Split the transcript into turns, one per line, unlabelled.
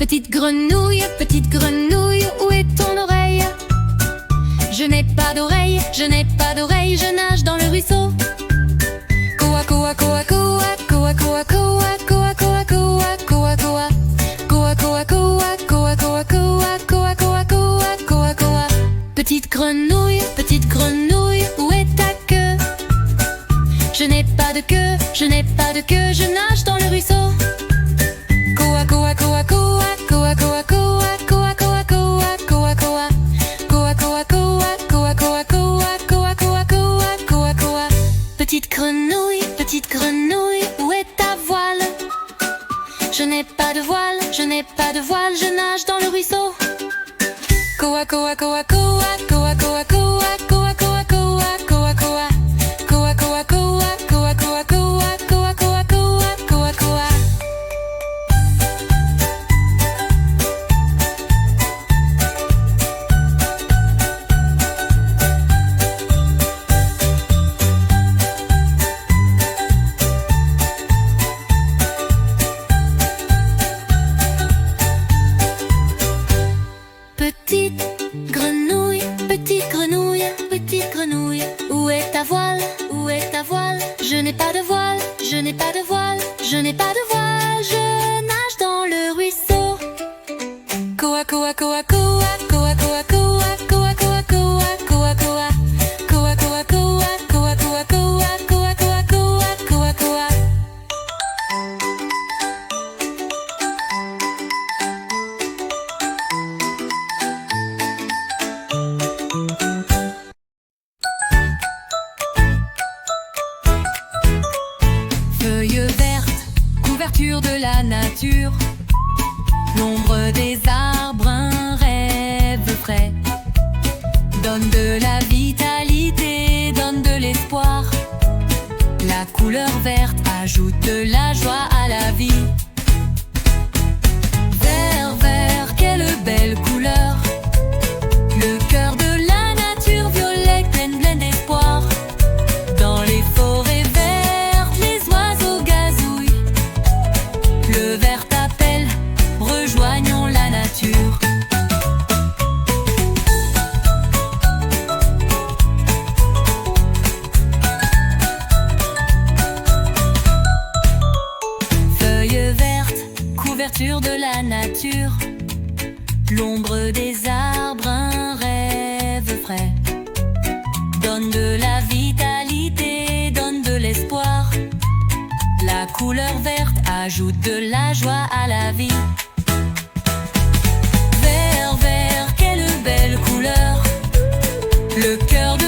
petite grenouille, où est ton oreille? Je n'ai pas d'oreille, je n'ai pas d'oreille, je nage dans le ruisseau. Koa koa koa koa, koa koa koa, koa koa koa, koa koa. Koa koa koa, koa koa koa, koa koa koa, koa koa. Petite grenouille, où est ta queue? Je n'ai pas de queue, je n'ai pas de queue, je nage dans le ruisseau. Koa koa koa koa, koa koa koa, koa koa koa, koa koa. Koa koa koa, koa koa koa, koa koa koa, koa koa. Petite grenouille, où est ta voile? Je n'ai pas de voile, je n'ai pas de voile, je nage dans le ruisseau. Koa koa koa koa, koa koa koa, koa koa koa, koa koa. Koa koa koa, koa koa koa, koa koa koa, koa koa. Petite grenouille, où est ta voile? Où est ta voile? Je n'ai pas de voile, je n'ai pas de voile, je n'ai pas de voile, je nage dans le ruisseau. Koa koa koa koa, koa koa koa, koa koa koa, koa koa. Koa koa koa, koa koa koa, koa koa koa, koa koa. Feuilles vertes, couverture de la nature. L'ombre des arbres, un rêve frais. Donne de la vitalité, donne de l'espoir. La couleur verte ajoute de la joie à la vie. Vert, vert, quelle belle couleur. Le cœur de la nature, violet, pleine, pleine d'espoir. Dans les forêts vertes, les oiseaux gazouillent. Le vert t'appelle, rejoignons la nature. Feuilles vertes, couverture de la nature. L'ombre des arbres, un rêve frais. Donne de la vitalité, donne de l'espoir. La couleur verte ajoute de la joie à la vie. Vert, vert, quelle belle couleur. Le cœur de